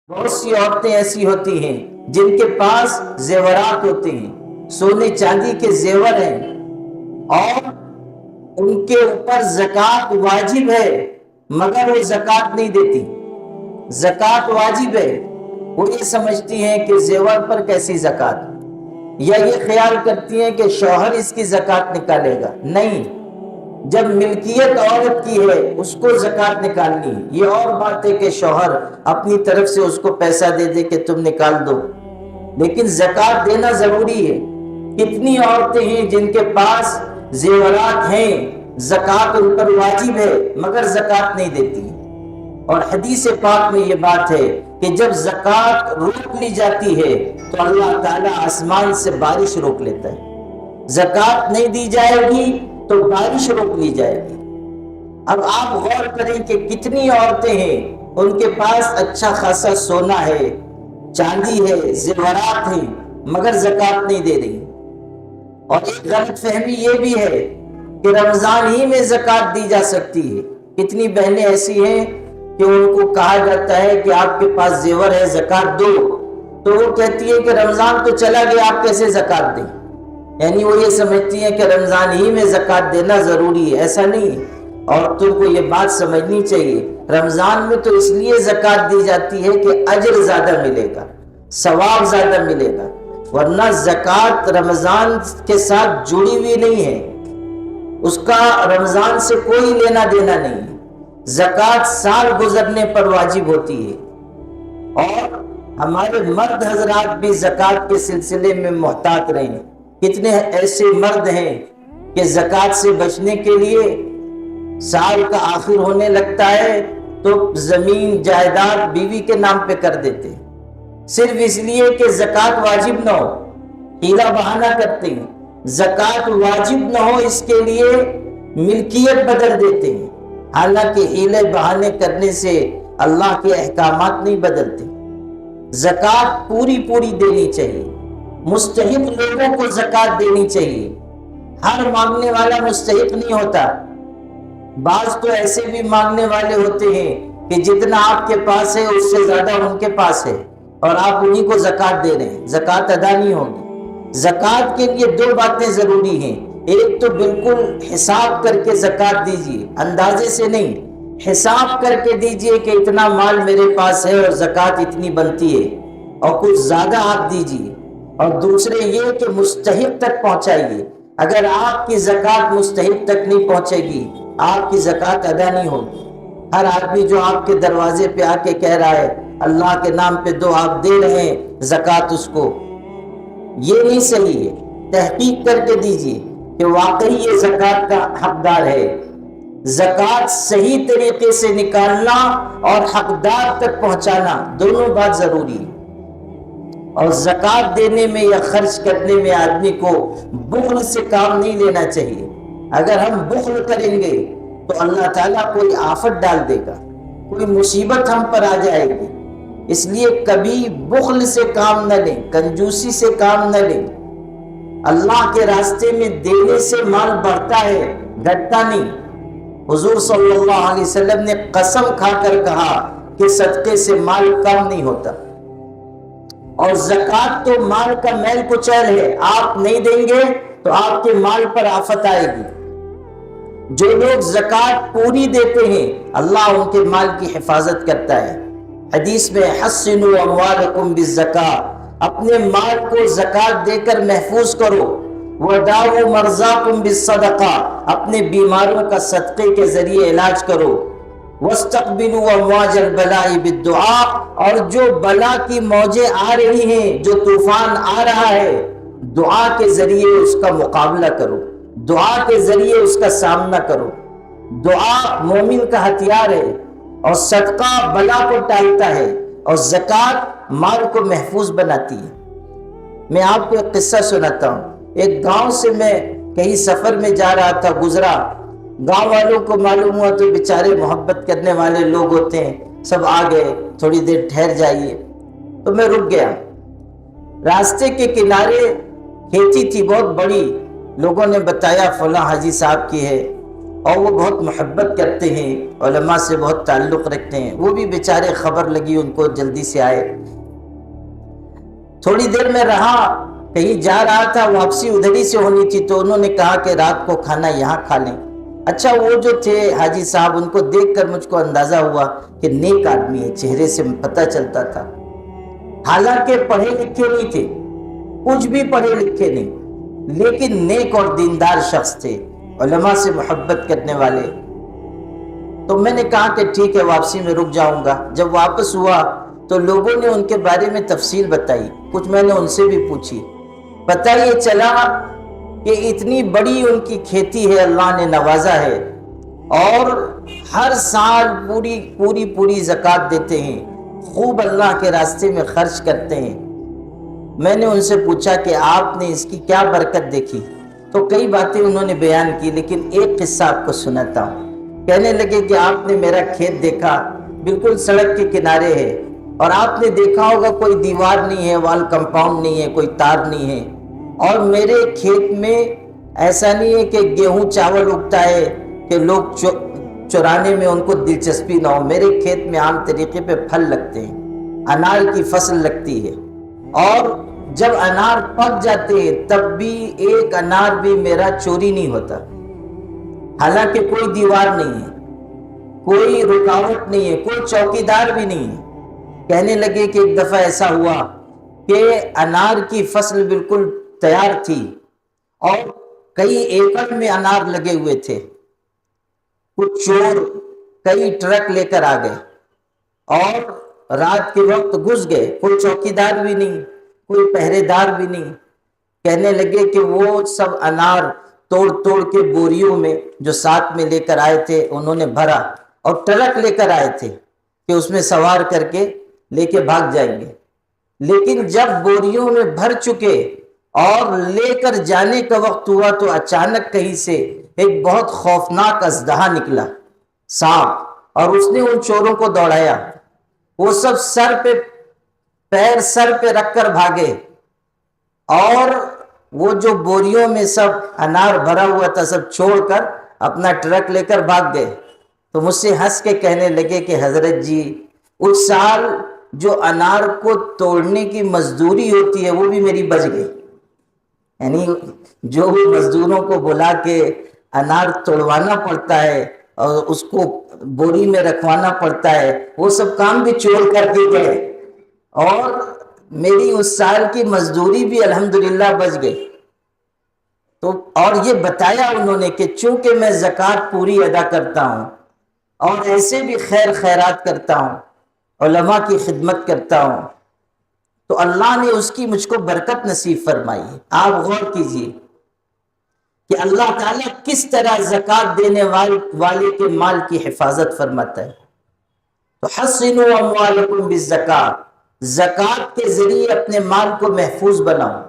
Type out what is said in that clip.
بہت سی عورتیں ایسی ہوتی ہیں جن کے پاس زیورات ہوتے ہیں، سونے چاندی کے زیور ہیں، اور ان کے اوپر زکوٰۃ واجب ہے مگر وہ زکوٰۃ نہیں دیتی۔ زکوٰۃ واجب ہے، وہ یہ سمجھتی ہیں کہ زیور پر کیسی زکوٰۃ، یا یہ خیال کرتی ہیں کہ شوہر اس کی زکوٰۃ نکالے گا۔ نہیں، جب ملکیت عورت کی ہے اس کو زکوٰۃ نکالنی ہے۔ یہ اور بات ہے کہ شوہر اپنی طرف سے اس کو پیسہ دے دے کہ تم نکال دو، لیکن زکوٰۃ دینا ضروری ہے۔ کتنی عورتیں ہیں جن کے پاس زیورات ہیں، زکوٰۃ ان پر واجب ہے مگر زکوٰۃ نہیں دیتی۔ اور حدیث پاک میں یہ بات ہے کہ جب زکوٰۃ روک لی جاتی ہے تو اللہ تعالیٰ آسمان سے بارش روک لیتا ہے۔ زکوٰۃ نہیں دی جائے گی تو بارش روک لی جائے گی۔ اب آپ غور کریں کہ کتنی عورتیں ہیں ان کے پاس اچھا خاصا سونا ہے، چاندی ہے، زیورات ہیں، مگر زکوٰۃ نہیں دے رہی۔ اور ایک غلط فہمی یہ بھی ہے کہ رمضان ہی میں زکوٰۃ دی جا سکتی ہے۔ کتنی بہنیں ایسی ہیں کہ ان کو کہا جاتا ہے کہ آپ کے پاس زیور ہے، زکوٰۃ دو، تو وہ کہتی ہے کہ رمضان تو چلا گیا، آپ کیسے زکوٰۃ دیں؟ یعنی وہ یہ سمجھتی ہیں کہ رمضان ہی میں زکوٰۃ دینا ضروری ہے۔ ایسا نہیں ہے، عورتوں کو یہ بات سمجھنی چاہیے۔ رمضان میں تو اس لیے زکوٰۃ دی جاتی ہے کہ اجر زیادہ ملے گا، ثواب زیادہ ملے گا، ورنہ زکوٰۃ رمضان کے ساتھ جڑی ہوئی نہیں ہے، اس کا رمضان سے کوئی لینا دینا نہیں ہے۔ زکوٰۃ سال گزرنے پر واجب ہوتی ہے۔ اور ہمارے مرد حضرات بھی زکوٰۃ کے سلسلے میں محتاط رہیں۔ کتنے ایسے مرد ہیں کہ زکوٰۃ سے بچنے کے لیے سال کا آخر ہونے لگتا ہے تو زمین جائیداد بیوی کے نام پہ کر دیتے ہیں، صرف اس لیے کہ زکوٰۃ واجب نہ ہو، ہیلا بہانہ کرتے ہیں۔ زکوٰۃ واجب نہ ہو اس کے لیے ملکیت بدل دیتے ہیں، حالانکہ ہیلے بہانے کرنے سے اللہ کے احکامات نہیں بدلتے۔ زکوٰۃ پوری دینی چاہیے، مستحق لوگوں کو زکوٰۃ دینی چاہیے۔ ہر مانگنے والا مستحق نہیں ہوتا، بعض تو ایسے بھی مانگنے والے ہوتے ہیں کہ جتنا آپ کے پاس ہے اس سے زیادہ ان کے پاس ہے، اور آپ انہی کو زکوٰۃ دے رہے ہیں، زکوٰۃ ادا نہیں ہوگی۔ زکوٰۃ کے لیے دو باتیں ضروری ہیں، ایک تو بالکل حساب کر کے زکوٰۃ دیجیے، اندازے سے نہیں، حساب کر کے دیجیے کہ اتنا مال میرے پاس ہے اور زکوٰۃ اتنی بنتی ہے، اور کچھ زیادہ آپ دیجیے۔ اور دوسرے یہ کہ مستحق تک پہنچائیے۔ اگر آپ کی زکوٰۃ مستحق تک نہیں پہنچے گی آپ کی زکوٰۃ ادا نہیں ہوگی۔ ہر آدمی جو آپ کے دروازے پہ آ کے کہہ رہا ہے اللہ کے نام پہ دو، آپ دے رہے ہیں زکوٰۃ اس کو، یہ نہیں صحیح ہے۔ تحقیق کر کے دیجیے کہ واقعی یہ زکوٰۃ کا حقدار ہے۔ زکوٰۃ صحیح طریقے سے نکالنا اور حقدار تک پہنچانا دونوں بات ضروری ہے۔ اور زکوٰۃ دینے میں یا خرچ کرنے میں آدمی کو بخل سے کام نہیں لینا چاہیے۔ اگر ہم بخل کریں گے تو اللہ تعالیٰ کوئی آفت ڈال دے گا، کوئی مصیبت ہم پر آ جائے گی۔ اس لیے کبھی بخل سے کام نہ لیں، کنجوسی سے کام نہ لیں۔ اللہ کے راستے میں دینے سے مال بڑھتا ہے، گھٹتا نہیں۔ حضور صلی اللہ علیہ وسلم نے قسم کھا کر کہا کہ صدقے سے مال کم نہیں ہوتا۔ اور زکوٰۃ تو مال کا میل کچیل ہے، آپ نہیں دیں گے تو آپ کے مال پر آفت آئے گی۔ جو لوگ زکوٰۃ پوری دیتے ہیں اللہ ان کے مال کی حفاظت کرتا ہے۔ حدیث میں حسنوا اموالکم بالزکاۃ، اپنے مال کو زکوٰۃ دے کر محفوظ کرو۔ وداؤوا مرضاکم بالصدقہ، اپنے بیماروں کا صدقے کے ذریعے علاج کرو۔ واستقبلوا امواج البلاء بالدعاء، اور جو بلا کی موجیں آ رہی ہیں، جو طوفان آ رہا ہے، دعا کے ذریعے اس کا مقابلہ کرو، دعا کے ذریعے اس کا سامنا کرو۔ دعا مومن کا ہتھیار ہے، اور صدقہ بلا کو ٹالتا ہے، اور زکوٰۃ مال کو محفوظ بناتی ہے۔ میں آپ کو ایک قصہ سناتا ہوں۔ ایک گاؤں سے میں کہیں سفر میں جا رہا تھا، گزرا، گاؤں والوں کو معلوم ہوا تو بیچارے محبت کرنے والے لوگ ہوتے ہیں، سب آ گئے، تھوڑی دیر ٹھہر جائیے، تو میں رک گیا۔ راستے کے کنارے کھیتی تھی بہت بڑی، لوگوں نے بتایا فلاں حاجی صاحب کی ہے۔ اور وہ بہت محبت کرتے ہیں، علماء سے بہت تعلق رکھتے ہیں، وہ بھی بیچارے خبر لگی ان کو جلدی سے آئے۔ تھوڑی دیر میں رہا، کہیں جا رہا تھا، واپسی ادھر ہی سے ہونی تھی، تو انہوں نے کہا کہ رات کو کھانا یہاں کھا لیں۔ اچھا، وہ جو تھے حاجی صاحب، ان کو دیکھ کر مجھ کو اندازہ ہوا کہ نیک آدمی ہے، چہرے سے پتہ چلتا تھا۔ حالانکہ پڑھے لکھے نہیں تھے، کچھ بھی پڑھے لکھے نہیں، لیکن نیک اور دیندار شخص تھے، علماء سے محبت کرنے والے۔ تو میں نے کہا کہ ٹھیک ہے، واپسی میں رک جاؤں گا۔ جب واپس ہوا تو لوگوں نے ان کے بارے میں تفصیل بتائی، کچھ میں نے ان سے بھی پوچھی۔ پتہ یہ چلا کہ اتنی بڑی ان کی کھیتی ہے، اللہ نے نوازا ہے، اور ہر سال پوری زکوٰۃ دیتے ہیں، خوب اللہ کے راستے میں خرچ کرتے ہیں۔ میں نے ان سے پوچھا کہ آپ نے اس کی کیا برکت دیکھی؟ تو کئی باتیں انہوں نے بیان کی، لیکن ایک قصہ آپ کو سناتا ہوں۔ کہنے لگے کہ آپ نے میرا کھیت دیکھا، بالکل سڑک کے کنارے ہے، اور آپ نے دیکھا ہوگا کوئی دیوار نہیں ہے، وال کمپاؤنڈ نہیں ہے، کوئی تار نہیں ہے، اور میرے کھیت میں ایسا نہیں ہے کہ گیہوں چاول اگتا ہے کہ لوگ چرانے میں ان کو دلچسپی نہ ہو۔ میرے کھیت میں عام طریقے پہ پھل لگتے ہیں، انار کی فصل لگتی ہے، اور جب انار پک جاتے ہیں تب بھی ایک انار بھی میرا چوری نہیں ہوتا، حالانکہ کوئی دیوار نہیں ہے، کوئی رکاوٹ نہیں ہے، کوئی چوکیدار بھی نہیں ہے۔ کہنے لگے کہ ایک دفعہ ایسا ہوا کہ انار کی فصل بالکل تیار تھی، اور کئی ایکڑ میں انار لگے ہوئے تھے۔ کچھ چور کئی ٹرک لے کر آ گئے، اور رات کے وقت گھس گئے، کوئی چوکیدار بھی نہیں، کوئی پہرے دار بھی نہیں۔ کہنے لگے کہ وہ سب انار توڑ کے بوریوں میں جو ساتھ میں لے کر آئے تھے انہوں نے بھرا، اور ٹرک لے کر آئے تھے کہ اس میں سوار کر کے لے کے بھاگ جائیں گے۔ لیکن جب بوریوں میں بھر چکے اور لے کر جانے کا وقت ہوا تو اچانک کہیں سے ایک بہت خوفناک اژدہا نکلا، سانپ، اور اس نے ان چوروں کو دوڑایا۔ وہ سب سر پہ رکھ کر بھاگے، اور وہ جو بوریوں میں سب انار بھرا ہوا تھا سب چھوڑ کر اپنا ٹرک لے کر بھاگ گئے۔ تو مجھ سے ہنس کے کہنے لگے کہ حضرت جی، اس سال جو انار کو توڑنے کی مزدوری ہوتی ہے وہ بھی میری بچ گئی، یعنی جو مزدوروں کو بلا کے انار توڑوانا پڑتا ہے اور اس کو بوری میں رکھوانا پڑتا ہے، وہ سب کام بھی چھوڑ کر کے گئے، اور میری اس سال کی مزدوری بھی الحمدللہ بچ گئی۔ تو اور یہ بتایا انہوں نے کہ چونکہ میں زکوٰۃ پوری ادا کرتا ہوں اور ایسے بھی خیرات کرتا ہوں، علماء کی خدمت کرتا ہوں، تو اللہ نے اس کی مجھ کو برکت نصیب فرمائی ہے۔ آپ غور کیجئے کہ اللہ تعالیٰ کس طرح زکوٰۃ دینے والے کے مال کی حفاظت فرماتا ہے۔ تو حصنوا اموالکم بالزکوٰۃ، زکوٰۃ کے ذریعے اپنے مال کو محفوظ بناؤ۔